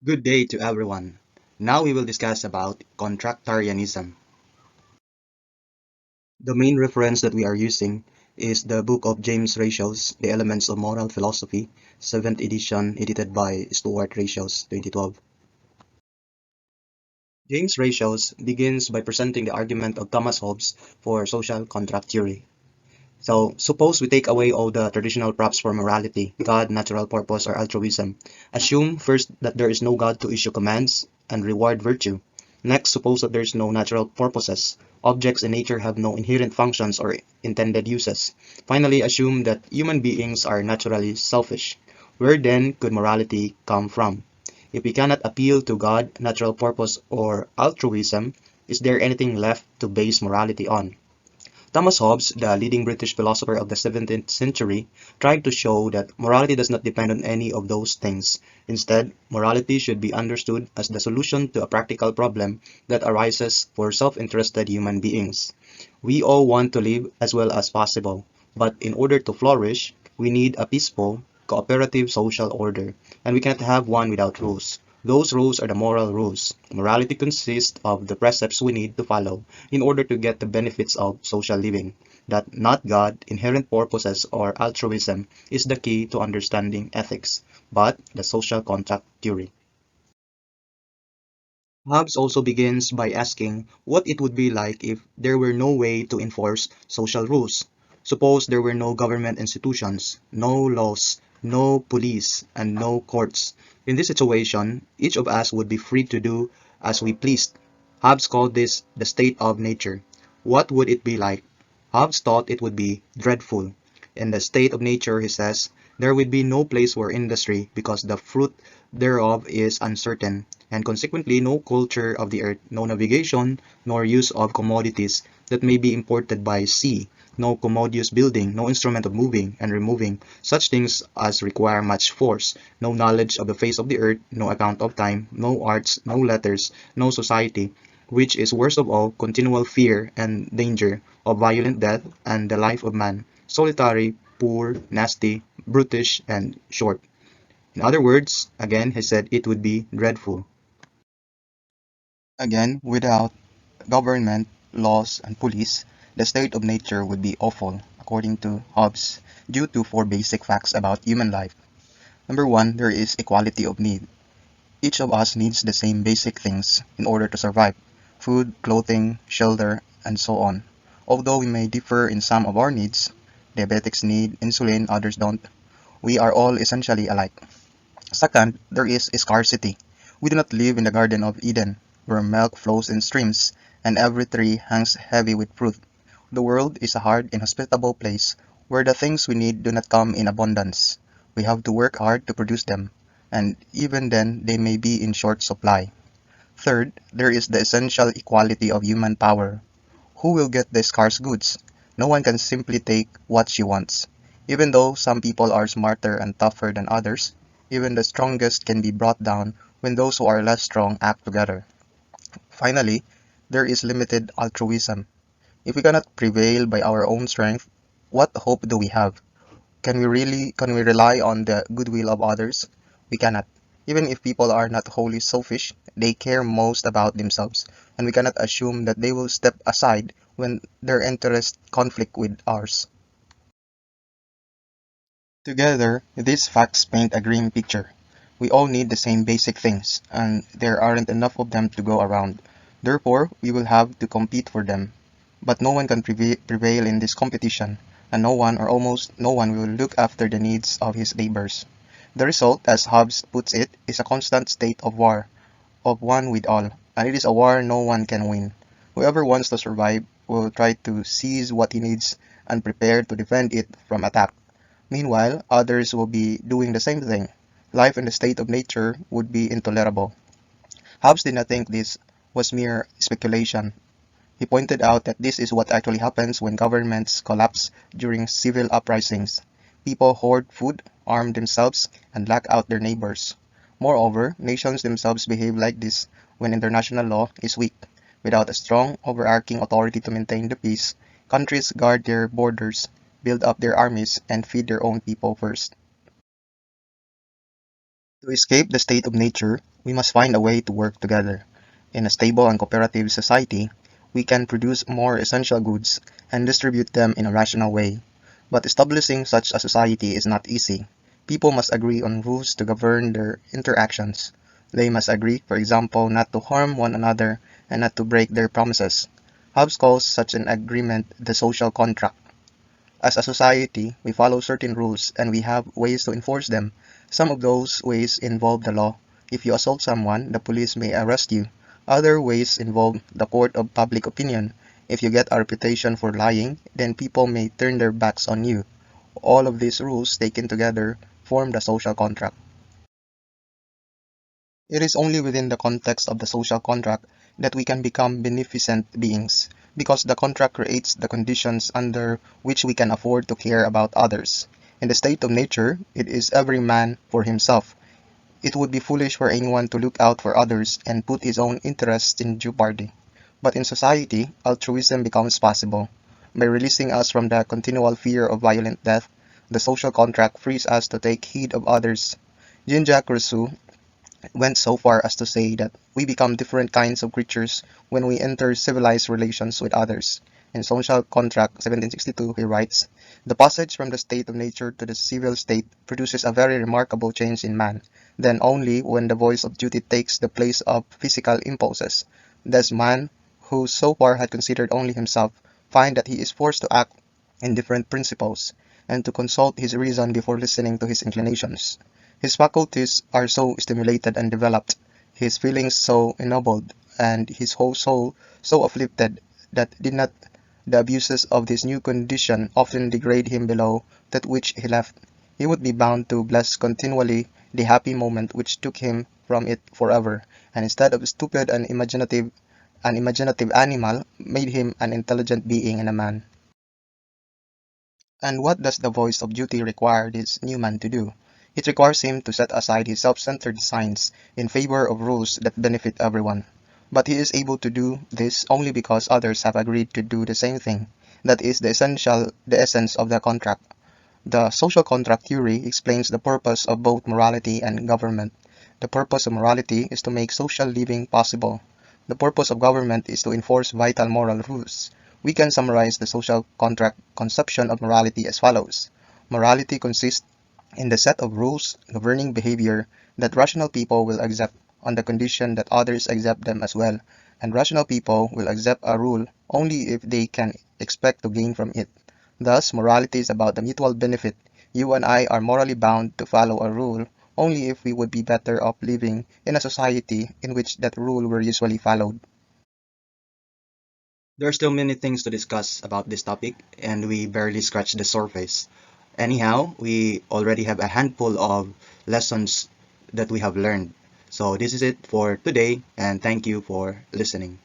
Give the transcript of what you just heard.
Good day to everyone. Now we will discuss about contractarianism. The main reference that we are using is the book of James Ratios, The Elements of Moral Philosophy, 7th edition, edited by Stuart Ratios, 2012. James Ratios begins by presenting the argument of Thomas Hobbes for social contract theory. So, suppose we take away all the traditional props for morality, God, natural purpose, or altruism. Assume first that there is no God to issue commands and reward virtue. Next, suppose that there is no natural purposes. Objects in nature have no inherent functions or intended uses. Finally, assume that human beings are naturally selfish. Where then could morality come from? If we cannot appeal to God, natural purpose, or altruism, is there anything left to base morality on? Thomas Hobbes, the leading British philosopher of the 17th century, tried to show that morality does not depend on any of those things. Instead, morality should be understood as the solution to a practical problem that arises for self-interested human beings. We all want to live as well as possible, but in order to flourish, we need a peaceful, cooperative social order, and we cannot have one without rules. Those rules are the moral rules. Morality consists of the precepts we need to follow in order to get the benefits of social living. That not God, inherent purposes, or altruism is the key to understanding ethics, but the social contract theory. Hobbes also begins by asking what it would be like if there were no way to enforce social rules. Suppose there were no government institutions, no laws, no police, and no courts. In this situation, each of us would be free to do as we pleased. Hobbes called this the state of nature. What would it be like? Hobbes thought it would be dreadful. In the state of nature, he says, there would be no place for industry because the fruit thereof is uncertain, and consequently no culture of the earth, no navigation, nor use of commodities that may be imported by sea, no commodious building, no instrument of moving and removing such things as require much force, no knowledge of the face of the earth, no account of time, no arts, no letters, no society, which is worst of all, continual fear and danger of violent death and the life of man, solitary, poor, nasty, brutish, and short. In other words, again, he said it would be dreadful. Again, without government, laws, and police, the state of nature would be awful, according to Hobbes, due to four basic facts about human life. Number one, there is equality of need. Each of us needs the same basic things in order to survive: food, clothing, shelter, and so on. Although we may differ in some of our needs, diabetics need insulin, others don't, we are all essentially alike. Second, there is scarcity. We do not live in the Garden of Eden, where milk flows in streams and every tree hangs heavy with fruit. The world is a hard, inhospitable place where the things we need do not come in abundance. We have to work hard to produce them, and even then they may be in short supply. Third, there is the essential equality of human power. Who will get the scarce goods? No one can simply take what she wants. Even though some people are smarter and tougher than others, even the strongest can be brought down when those who are less strong act together. Finally, there is limited altruism. If we cannot prevail by our own strength, what hope do we have? Can we rely on the goodwill of others? We cannot. Even if people are not wholly selfish, they care most about themselves, and we cannot assume that they will step aside when their interests conflict with ours. Together, these facts paint a grim picture. We all need the same basic things, and there aren't enough of them to go around. Therefore, we will have to compete for them. But no one can prevail in this competition, and no one or almost no one will look after the needs of his neighbors. The result, as Hobbes puts it, is a constant state of war, of one with all, and it is a war no one can win. Whoever wants to survive will try to seize what he needs and prepare to defend it from attack. Meanwhile, others will be doing the same thing. Life in the state of nature would be intolerable. Hobbes did not think this was mere speculation. He pointed out that this is what actually happens when governments collapse during civil uprisings. People hoard food, arm themselves, and lock out their neighbors. Moreover, nations themselves behave like this when international law is weak. Without a strong, overarching authority to maintain the peace, countries guard their borders, build up their armies, and feed their own people first. To escape the state of nature, we must find a way to work together. In a stable and cooperative society, we can produce more essential goods and distribute them in a rational way. But establishing such a society is not easy. People must agree on rules to govern their interactions. They must agree, for example, not to harm one another and not to break their promises. Hobbes calls such an agreement the social contract. As a society, we follow certain rules and we have ways to enforce them. Some of those ways involve the law. If you assault someone, the police may arrest you. Other ways involve the court of public opinion. If you get a reputation for lying, then people may turn their backs on you. All of these rules taken together form the social contract. It is only within the context of the social contract that we can become beneficent beings, because the contract creates the conditions under which we can afford to care about others. In the state of nature, it is every man for himself. It would be foolish for anyone to look out for others and put his own interests in jeopardy. But in society, altruism becomes possible. By releasing us from the continual fear of violent death, the social contract frees us to take heed of others. Jean-Jacques Rousseau went so far as to say that we become different kinds of creatures when we enter civilized relations with others. In Social Contract 1762, he writes, "The passage from the state of nature to the civil state produces a very remarkable change in man. Then only when the voice of duty takes the place of physical impulses does man, who so far had considered only himself, find that he is forced to act in different principles, and to consult his reason before listening to his inclinations. His faculties are so stimulated and developed, his feelings so ennobled, and his whole soul so uplifted, that did not the abuses of this new condition often degrade him below that which he left, he would be bound to bless continually the happy moment which took him from it forever, and instead of stupid and an imaginative animal, made him an intelligent being and a man." And what does the voice of duty require this new man to do? It requires him to set aside his self-centered designs in favor of rules that benefit everyone. But he is able to do this only because others have agreed to do the same thing. That is the essence of the contract. The social contract theory explains the purpose of both morality and government. The purpose of morality is to make social living possible. The purpose of government is to enforce vital moral rules. We can summarize the social contract conception of morality as follows. Morality consists in the set of rules governing behavior that rational people will accept on the condition that others accept them as well, and rational people will accept a rule only if they can expect to gain from it. Thus, morality is about the mutual benefit. You and I are morally bound to follow a rule only if we would be better off living in a society in which that rule were usually followed. There are still many things to discuss about this topic, and we barely scratched the surface. Anyhow, we already have a handful of lessons that we have learned. So, this is it for today, and thank you for listening.